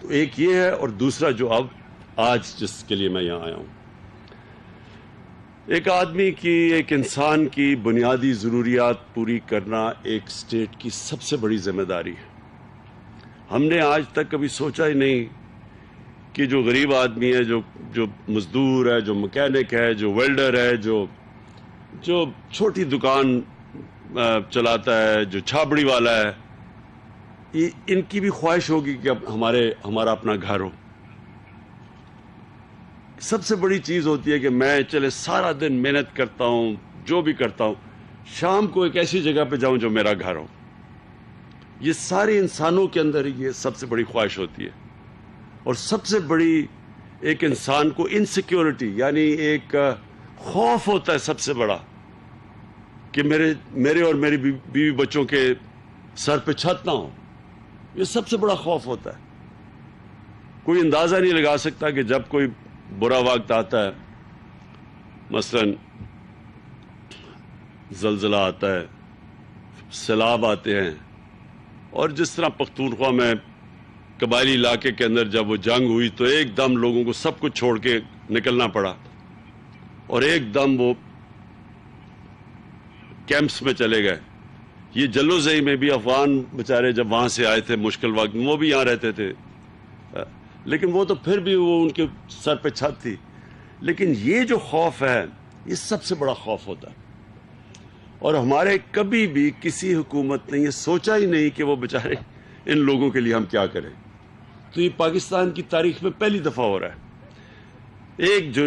تو ایک یہ ہے، اور دوسرا جو اب آج جس کے لیے میں یہاں آیا ہوں، ایک آدمی کی، ایک انسان کی بنیادی ضروریات پوری کرنا ایک اسٹیٹ کی سب سے بڑی ذمہ داری ہے۔ ہم نے آج تک کبھی سوچا ہی نہیں کہ جو غریب آدمی ہے، جو مزدور ہے، جو مکینک ہے، جو ویلڈر ہے، جو چھوٹی دکان چلاتا ہے، جو چھابڑی والا ہے، ان کی بھی خواہش ہوگی کہ اب ہمارا اپنا گھر ہو۔ سب سے بڑی چیز ہوتی ہے کہ میں چلے سارا دن محنت کرتا ہوں، جو بھی کرتا ہوں، شام کو ایک ایسی جگہ پہ جاؤں جو میرا گھر ہو۔ یہ سارے انسانوں کے اندر یہ سب سے بڑی خواہش ہوتی ہے، اور سب سے بڑی ایک انسان کو انسیکیورٹی، یعنی ایک خوف ہوتا ہے سب سے بڑا کہ میرے اور میری بیوی بچوں کے سر پہ چھت نہ ہو۔ یہ سب سے بڑا خوف ہوتا ہے۔ کوئی اندازہ نہیں لگا سکتا کہ جب کوئی برا وقت آتا ہے، مثلا زلزلہ آتا ہے، سیلاب آتے ہیں، اور جس طرح پختونخوا میں قبائلی علاقے کے اندر جب وہ جنگ ہوئی تو ایک دم لوگوں کو سب کچھ چھوڑ کے نکلنا پڑا، اور ایک دم وہ کیمپس میں چلے گئے۔ یہ جلو زئی میں بھی افغان بیچارے جب وہاں سے آئے تھے مشکل وقت میں، وہ بھی یہاں رہتے تھے، لیکن وہ تو پھر بھی وہ ان کے سر پہ چھت تھی۔ لیکن یہ جو خوف ہے، یہ سب سے بڑا خوف ہوتا ہے، اور ہمارے کبھی بھی کسی حکومت نے یہ سوچا ہی نہیں کہ وہ بیچارے ان لوگوں کے لیے ہم کیا کریں۔ تو یہ پاکستان کی تاریخ میں پہلی دفعہ ہو رہا ہے۔ ایک جو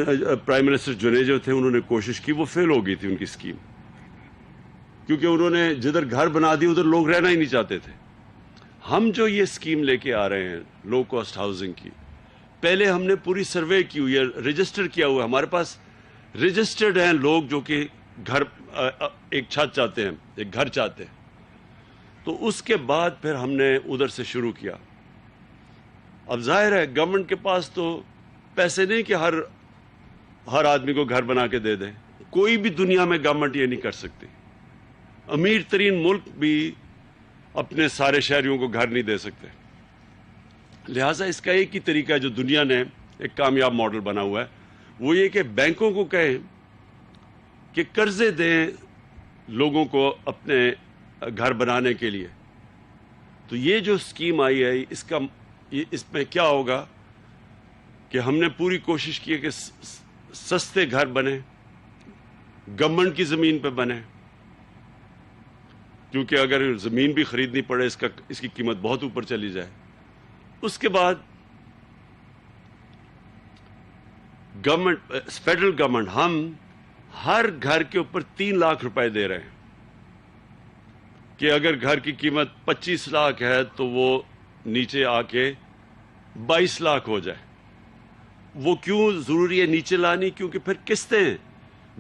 پرائم منسٹر جنیجو تھے، انہوں نے کوشش کی، وہ فیل ہو گئی تھی ان کی اسکیم، کیونکہ انہوں نے جدھر گھر بنا دی ادھر لوگ رہنا ہی نہیں چاہتے تھے۔ ہم جو یہ اسکیم لے کے آ رہے ہیں لو کاسٹ ہاؤسنگ کی، پہلے ہم نے پوری سروے کی ہوئی ہے، رجسٹر کیا ہوا ہے، ہمارے پاس رجسٹرڈ ہیں لوگ جو کہ گھر، ایک چھت چاہتے ہیں، ایک گھر چاہتے ہیں۔ تو اس کے بعد پھر ہم نے ادھر سے شروع کیا۔ اب ظاہر ہے گورنمنٹ کے پاس تو پیسے نہیں کہ ہر آدمی کو گھر بنا کے دے دیں۔ کوئی بھی دنیا میں گورنمنٹ یہ نہیں کر سکتی۔ امیر ترین ملک بھی اپنے سارے شہریوں کو گھر نہیں دے سکتے۔ لہٰذا اس کا ایک ہی طریقہ ہے جو دنیا نے ایک کامیاب ماڈل بنا ہوا ہے، وہ یہ کہ بینکوں کو کہیں کہ قرضے دیں لوگوں کو اپنے گھر بنانے کے لیے۔ تو یہ جو اسکیم آئی ہے، اس میں کیا ہوگا کہ ہم نے پوری کوشش کی ہے کہ سستے گھر بنے، گورنمنٹ کی زمین پہ بنے، کیونکہ اگر زمین بھی خریدنی پڑے اس کی قیمت بہت اوپر چلی جائے۔ اس کے بعد فیڈرل گورنمنٹ، ہم ہر گھر کے اوپر 3 لاکھ روپے دے رہے ہیں کہ اگر گھر کی قیمت 25 لاکھ ہے تو وہ نیچے آ کے 22 لاکھ ہو جائے۔ وہ کیوں ضروری ہے نیچے لانی؟ کیونکہ پھر قسطیں،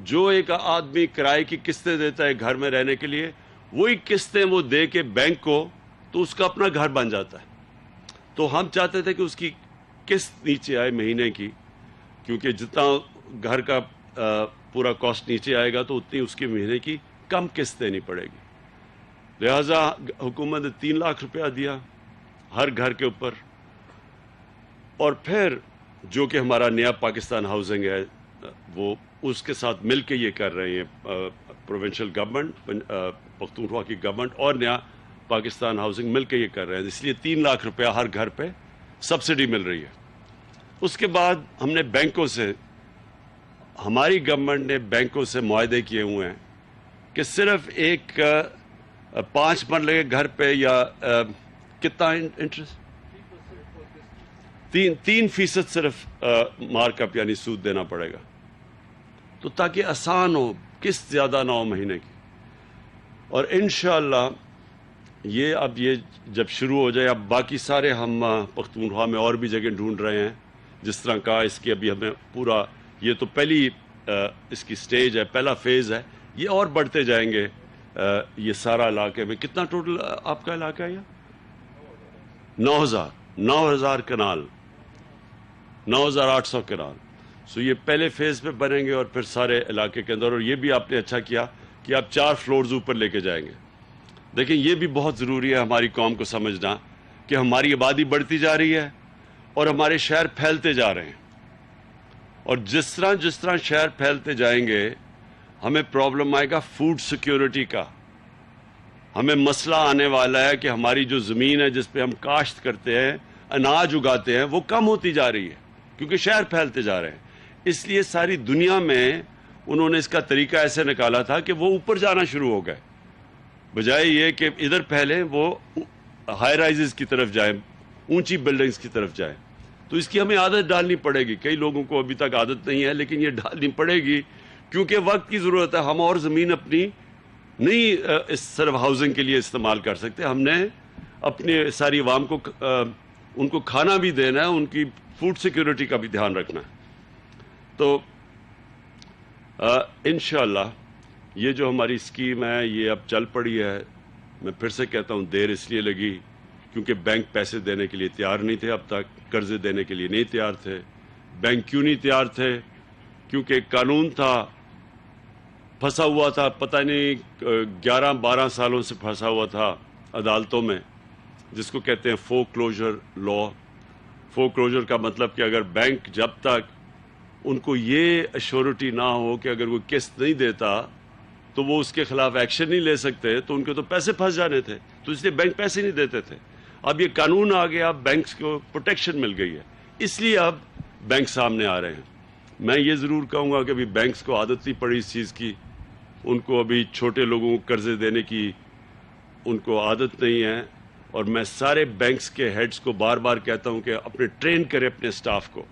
جو ایک آدمی کرائے کی قسطیں دیتا ہے گھر میں رہنے کے لیے، وہی قسطیں وہ دے کے بینک کو، تو اس کا اپنا گھر بن جاتا ہے۔ تو ہم چاہتے تھے کہ اس کی قسط نیچے آئے مہینے کی، کیونکہ جتنا گھر کا پورا کاسٹ نیچے آئے گا تو اتنی اس کی مہینے کی کم قسط دینی پڑے گی۔ لہٰذا حکومت نے 3 لاکھ روپیہ دیا ہر گھر کے اوپر، اور پھر جو کہ ہمارا نیا پاکستان ہاؤسنگ ہے، وہ اس کے ساتھ مل کے یہ کر رہے ہیں، پروونشل گورنمنٹ، پختونخوا کی گورنمنٹ اور نیا پاکستان ہاؤسنگ مل کے یہ کر رہے ہیں، اس لیے 3 لاکھ روپیہ ہر گھر پہ سبسڈی مل رہی ہے۔ اس کے بعد ہم نے بینکوں سے، ہماری گورنمنٹ نے بینکوں سے معاہدے کیے ہوئے ہیں کہ صرف ایک 5 مرلے کے گھر پہ یا کتنا انٹرسٹ، 3% صرف مارک اپ یعنی سود دینا پڑے گا، تو تاکہ آسان ہو، قسط زیادہ نہ ہو مہینے کی۔ اور انشاءاللہ یہ جب شروع ہو جائے، اب باقی سارے ہم پختونخوا میں اور بھی جگہ ڈھونڈ رہے ہیں، جس طرح کہا اس کی ابھی ہمیں پورا، یہ تو پہلی اس کی سٹیج ہے، پہلا فیز ہے، یہ اور بڑھتے جائیں گے۔ یہ سارا علاقے میں کتنا ٹوٹل آپ کا علاقہ ہے؟ 9,000 کنال، 9,800 کنال۔ سو یہ پہلے فیز پہ بنیں گے، اور پھر سارے علاقے کے اندر۔ اور یہ بھی آپ نے اچھا کیا کہ آپ 4 فلورز اوپر لے کے جائیں گے۔ دیکھیں یہ بھی بہت ضروری ہے ہماری قوم کو سمجھنا کہ ہماری آبادی بڑھتی جا رہی ہے، اور ہمارے شہر پھیلتے جا رہے ہیں، اور جس طرح شہر پھیلتے جائیں گے ہمیں پرابلم آئے گا فوڈ سیکیورٹی کا. ہمیں مسئلہ آنے والا ہے کہ ہماری جو زمین ہے جس پہ ہم کاشت کرتے ہیں، اناج اگاتے ہیں، وہ کم ہوتی جا رہی ہے کیونکہ شہر پھیلتے جا رہے ہیں. اس لیے ساری دنیا میں انہوں نے اس کا طریقہ ایسے نکالا تھا کہ وہ اوپر جانا شروع ہو گئے، بجائے یہ کہ ادھر پھیلیں وہ ہائی رائزز کی طرف جائیں، اونچی بلڈنگز کی طرف جائیں. تو اس کی ہمیں عادت ڈالنی پڑے گی. کئی لوگوں کو ابھی تک عادت نہیں ہے لیکن یہ ڈالنی پڑے گی کیونکہ وقت کی ضرورت ہے. ہم اور زمین اپنی نہیں اس صرف ہاؤسنگ کے لیے استعمال کر سکتے. ہم نے اپنے ساری عوام کو ان کو کھانا بھی دینا ہے، ان کی فوڈ سیکیورٹی کا بھی دھیان رکھنا ہے. تو انشاءاللہ یہ جو ہماری اسکیم ہے یہ اب چل پڑی ہے. میں پھر سے کہتا ہوں دیر اس لیے لگی کیونکہ بینک پیسے دینے کے لیے تیار نہیں تھے، اب تک قرضے دینے کے لیے نہیں تیار تھے. بینک کیوں نہیں تیار تھے؟ کیونکہ ایک قانون تھا پھنسا ہوا تھا، پتہ نہیں 11-12 سالوں سے پھنسا ہوا تھا عدالتوں میں، جس کو کہتے ہیں فور کلوجر لا. فور کلوجر کا مطلب کہ اگر بینک جب تک ان کو یہ ایشورٹی نہ ہو کہ اگر وہ قسط نہیں دیتا تو وہ اس کے خلاف ایکشن نہیں لے سکتے، تو ان کے تو پیسے پھنس جانے تھے. تو اس لیے بینک پیسے نہیں دیتے تھے. اب یہ قانون آ گیا، اب بینکس کو پروٹیکشن مل گئی ہے، اس لیے اب بینک سامنے آ رہے ہیں. میں یہ ضرور کہوں گا کہ ابھی بینکس کو عادت نہیں پڑی اس چیز کی، ان کو ابھی چھوٹے لوگوں کو قرضے دینے کی ان کو عادت نہیں ہے. اور میں سارے بینکس کے ہیڈز کو بار بار کہتا ہوں کہ اپنے ٹرین کرے اپنے سٹاف کو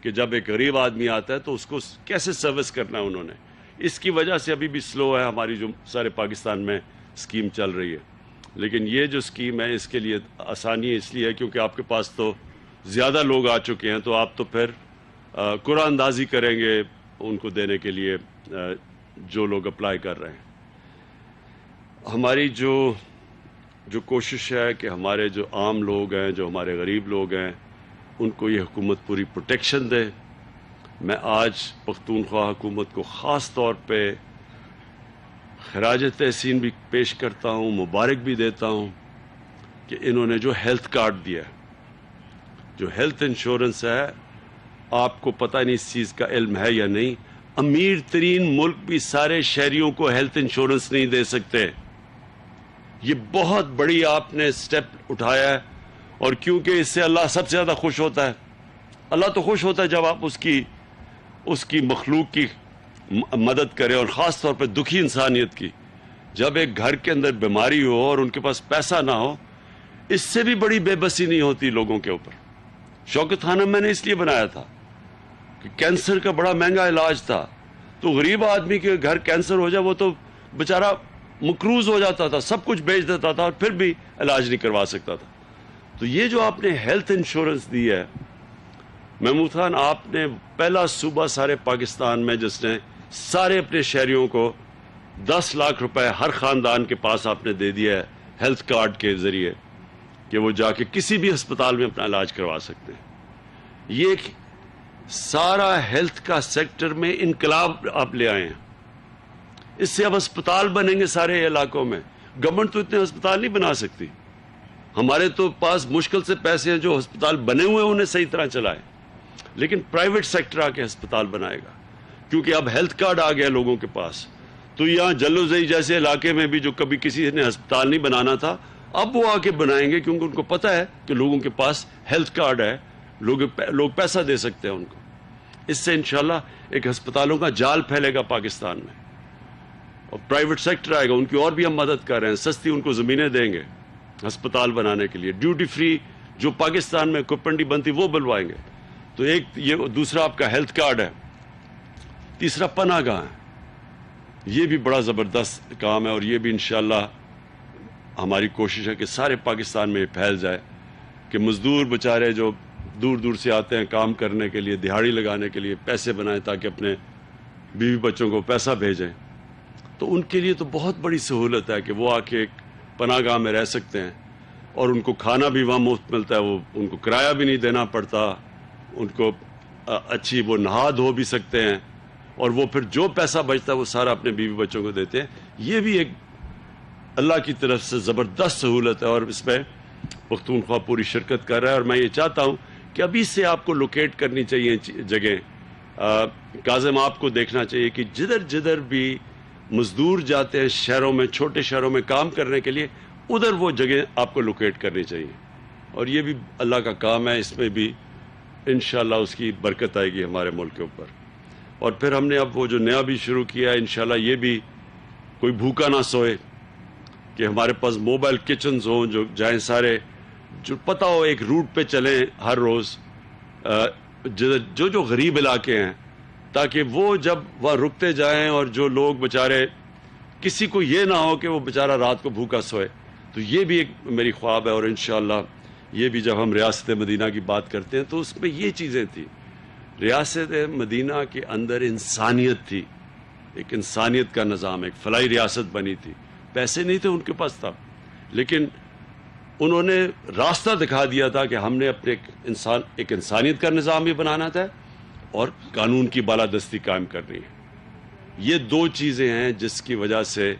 کہ جب ایک غریب آدمی آتا ہے تو اس کو کیسے سروس کرنا ہے انہوں نے. اس کی وجہ سے ابھی بھی سلو ہے ہماری جو سارے پاکستان میں اسکیم چل رہی ہے. لیکن یہ جو اسکیم ہے اس کے لیے آسانی اس لیے ہے کیونکہ آپ کے پاس تو زیادہ لوگ آ چکے ہیں، تو آپ تو پھر قرعہ اندازی کریں گے ان کو دینے کے لیے جو لوگ اپلائی کر رہے ہیں. ہماری جو کوشش ہے کہ ہمارے جو عام لوگ ہیں، جو ہمارے غریب لوگ ہیں، ان کو یہ حکومت پوری پروٹیکشن دے. میں آج پختونخوا حکومت کو خاص طور پہ خراج تحسین بھی پیش کرتا ہوں، مبارک بھی دیتا ہوں کہ انہوں نے جو ہیلتھ کارڈ دیا ہے، جو ہیلتھ انشورنس ہے، آپ کو پتہ نہیں اس چیز کا علم ہے یا نہیں، امیر ترین ملک بھی سارے شہریوں کو ہیلتھ انشورنس نہیں دے سکتے. یہ بہت بڑی آپ نے سٹیپ اٹھایا ہے، اور کیونکہ اس سے اللہ سب سے زیادہ خوش ہوتا ہے. اللہ تو خوش ہوتا ہے جب آپ اس کی مخلوق کی مدد کریں، اور خاص طور پہ دکھی انسانیت کی. جب ایک گھر کے اندر بیماری ہو اور ان کے پاس پیسہ نہ ہو، اس سے بھی بڑی بے بسی نہیں ہوتی لوگوں کے اوپر. شوکت خانم میں نے اس لیے بنایا تھا کہ کینسر کا بڑا مہنگا علاج تھا، تو غریب آدمی کے گھر کینسر ہو جائے وہ تو بیچارہ مقروض ہو جاتا تھا، سب کچھ بیچ دیتا تھا اور پھر بھی علاج نہیں کروا سکتا تھا. تو یہ جو آپ نے ہیلتھ انشورنس دی ہے محمود خان، آپ نے پہلا صوبہ سارے پاکستان میں جس نے سارے اپنے شہریوں کو 10 لاکھ روپے ہر خاندان کے پاس آپ نے دے دیا ہے ہیلتھ کارڈ کے ذریعے کہ وہ جا کے کسی بھی ہسپتال میں اپنا علاج کروا سکتے ہیں. یہ سارا ہیلتھ کا سیکٹر میں انقلاب آپ لے آئے ہیں. اس سے اب ہسپتال بنیں گے سارے علاقوں میں. گورنمنٹ تو اتنے ہسپتال نہیں بنا سکتی. ہمارے تو پاس مشکل سے پیسے ہیں جو ہسپتال بنے ہوئے ہیں انہیں صحیح طرح چلائیں، لیکن پرائیویٹ سیکٹر آ کے ہسپتال بنائے گا کیونکہ اب ہیلتھ کارڈ آ گیا لوگوں کے پاس. تو یہاں جلو زئی جیسے علاقے میں بھی جو کبھی کسی نے ہسپتال نہیں بنانا تھا، اب وہ آ کے بنائیں گے کیونکہ ان کو پتہ ہے کہ لوگوں کے پاس ہیلتھ کارڈ ہے، لوگ پیسہ دے سکتے ہیں ان کو. اس سے انشاءاللہ ایک ہسپتالوں کا جال پھیلے گا پاکستان میں، اور پرائیویٹ سیکٹر آئے گا. ان کی اور بھی ہم مدد کر رہے ہیں، سستی ان کو زمینیں دیں گے ہسپتال بنانے کے لیے. ڈیوٹی فری جو پاکستان میں کوپنڈی بنتی وہ بلوائیں گے. تو ایک یہ دوسرا آپ کا ہیلتھ کارڈ ہے. تیسرا پناہ گاہ ہے. یہ بھی بڑا زبردست کام ہے، اور یہ بھی انشاءاللہ ہماری کوشش ہے کہ سارے پاکستان میں یہ پھیل جائے کہ مزدور بیچارے جو دور دور سے آتے ہیں کام کرنے کے لیے، دہاڑی لگانے کے لیے، پیسے بنائیں تاکہ اپنے بیوی بچوں کو پیسہ بھیجیں. تو ان کے لیے تو بہت بڑی سہولت ہے کہ وہ آ کے ایک پناہ گاہ میں رہ سکتے ہیں، اور ان کو کھانا بھی وہاں مفت ملتا ہے، وہ ان کو کرایہ بھی نہیں دینا پڑتا، ان کو اچھی وہ نہا دھو بھی سکتے ہیں، اور وہ پھر جو پیسہ بچتا ہے وہ سارا اپنے بیوی بچوں کو دیتے ہیں. یہ بھی ایک اللہ کی طرف سے زبردست سہولت ہے، اور اس میں پختونخوا پوری شرکت کر رہا ہے. اور میں یہ چاہتا ہوں کہ کہ ابھی سے آپ کو لوکیٹ کرنی چاہیے جگہ. کاظم آپ کو دیکھنا چاہیے کہ جدھر جدھر بھی مزدور جاتے ہیں شہروں میں، چھوٹے شہروں میں کام کرنے کے لیے، ادھر وہ جگہ آپ کو لوکیٹ کرنی چاہیے. اور یہ بھی اللہ کا کام ہے، اس میں بھی انشاءاللہ اس کی برکت آئے گی ہمارے ملک کے اوپر. اور پھر ہم نے اب وہ جو نیا بھی شروع کیا ہے، انشاءاللہ یہ بھی کوئی بھوکا نہ سوئے، کہ ہمارے پاس موبائل کچنز ہوں جو جائیں سارے، جو پتہ ہو ایک روٹ پہ چلیں ہر روز، جو غریب علاقے ہیں، تاکہ وہ جب وہاں رکتے جائیں اور جو لوگ بیچارے، کسی کو یہ نہ ہو کہ وہ بیچارہ رات کو بھوکا سوئے. تو یہ بھی ایک میری خواب ہے. اور انشاءاللہ یہ بھی جب ہم ریاست مدینہ کی بات کرتے ہیں تو اس میں یہ چیزیں تھیں. ریاست مدینہ کے اندر انسانیت تھی، ایک انسانیت کا نظام، ایک فلاحی ریاست بنی تھی. پیسے نہیں تھے ان کے پاس تب، لیکن انہوں نے راستہ دکھا دیا تھا کہ ہم نے اپنے ایک انسانیت کا نظام بھی بنانا تھا اور قانون کی بالادستی قائم کرنی ہے. یہ دو چیزیں ہیں جس کی وجہ سے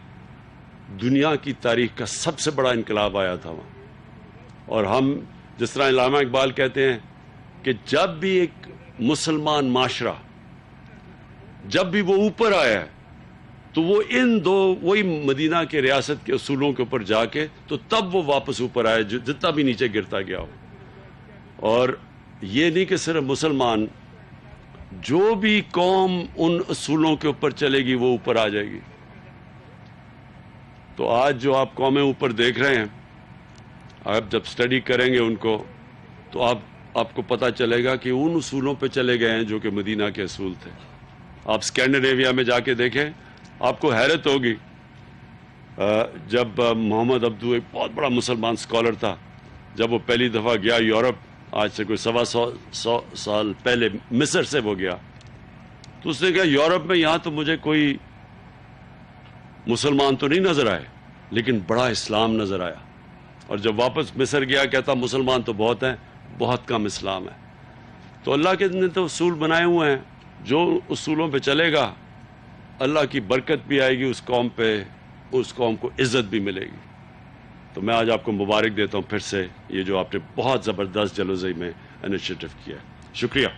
دنیا کی تاریخ کا سب سے بڑا انقلاب آیا تھا وہاں. اور ہم جس طرح علامہ اقبال کہتے ہیں کہ جب بھی ایک مسلمان معاشرہ جب بھی وہ اوپر آیا ہے تو وہ وہی مدینہ کے ریاست کے اصولوں کے اوپر جا کے تو تب وہ واپس اوپر آئے جتنا بھی نیچے گرتا گیا ہو. اور یہ نہیں کہ صرف مسلمان، جو بھی قوم ان اصولوں کے اوپر چلے گی وہ اوپر آ جائے گی. تو آج جو آپ قومیں اوپر دیکھ رہے ہیں، آپ جب سٹڈی کریں گے ان کو تو آپ کو پتہ چلے گا کہ ان اصولوں پہ چلے گئے ہیں جو کہ مدینہ کے اصول تھے. آپ اسکینڈینیویا میں جا کے دیکھیں، آپ کو حیرت ہوگی. جب محمد عبدو ایک بہت بڑا مسلمان اسکالر تھا، جب وہ پہلی دفعہ گیا یورپ، آج سے کوئی 125 سال پہلے مصر سے وہ گیا، تو اس نے کہا یورپ میں یہاں تو مجھے کوئی مسلمان تو نہیں نظر آئے، لیکن بڑا اسلام نظر آیا. اور جب واپس مصر گیا کہتا مسلمان تو بہت ہیں، بہت کم اسلام ہے. تو اللہ کے نے تو اصول بنائے ہوئے ہیں، جو اصولوں پہ چلے گا اللہ کی برکت بھی آئے گی اس قوم پہ، اس قوم کو عزت بھی ملے گی. تو میں آج آپ کو مبارک دیتا ہوں پھر سے، یہ جو آپ نے بہت زبردست جلوزئی میں انیشیٹو کیا ہے. شکریہ.